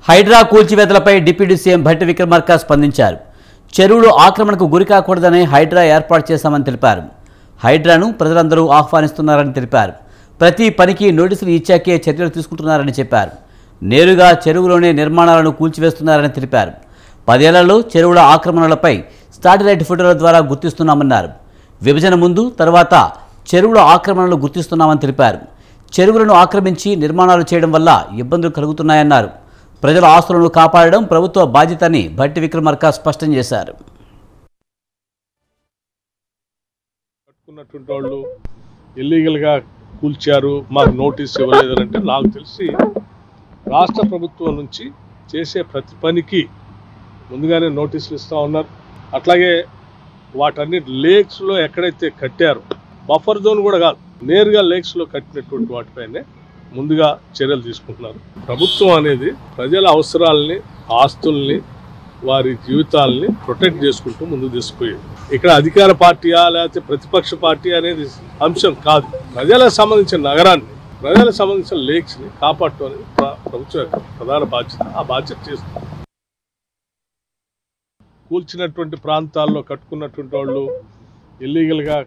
Hydraa కూల్చివేతలపై deputy CM Bhatti Vikramarka స్పందించారు. చెరువులు ఆక్రమణకు గురికాకూడదని హైడ్రా ఏర్పాటు చేశామని తెలిపారు. హైడ్రాను ప్రజలందరూ ఆహ్వానిస్తున్నారని తెలిపారు. ప్రతి పనికి నోటీసులు ఇచ్చాకే చర్యలు తీసుకుంటున్నారని చెప్పారు. నేరుగా చెరువులోనే నిర్మాణాలను కూల్చివేస్తున్నారని తెలిపారు. 10 ఏళ్లలో చెరువుల ఆక్రమణలపై శాటిలైట్ ఫోటోల ద్వారా గుర్తిస్తున్నామన్నారు. విభజన ముందు తర్వాత చెరువుల ఆక్రమణలు గుర్తిస్తున్నామని తెలిపారు. చెరువులను ఆక్రమించి నిర్మాణాలు చేయడం వల్ల ఇబ్బందులు కలుగుతున్నాయన్నారు. ప్రజల ఆస్తులను కాపాడడం ప్రభుత్వ బాధ్యతని భట్టి విక్రమార్క స్పష్టం చేశారు. కట్టుకున్నటువంటి వాళ్ళు ఇల్లీగల్గా కూల్చారు, మాకు నోటీస్ ఇవ్వలేదంటే నాకు తెలిసి రాష్ట్ర ప్రభుత్వం నుంచి చేసే ప్రతి పనికి ముందుగానే నోటీసులు ఇస్తూ ఉన్నారు. అట్లాగే వాటన్నిటి లేక్స్లో ఎక్కడైతే కట్టారో బఫర్ జోన్ కూడా కాదు, నేరుగా లేక్స్లో కట్టినటువంటి వాటిపైనే ముందుగా చర్యలు తీసుకుంటున్నారు. ప్రభుత్వం అనేది ప్రజల అవసరాలని, ఆస్తుల్ని, వారి జీవితాలని ప్రొటెక్ట్ చేసుకుంటూ ముందుకు తీసుకుపోయేది. ఇక్కడ అధికార పార్టీయా లేకపోతే ప్రతిపక్ష పార్టీ అనేది అంశం కాదు. ప్రజలకు సంబంధించిన నగరాన్ని, ప్రజలకు సంబంధించిన లేక్స్ని కాపాడటం అనేది ప్రభుత్వం యొక్క ప్రధాన బాధ్యత. ఆ బాధ్యత చేస్తుంది. కూల్చినటువంటి ప్రాంతాల్లో కట్టుకున్నటువంటి వాళ్ళు ఇల్లీగల్గా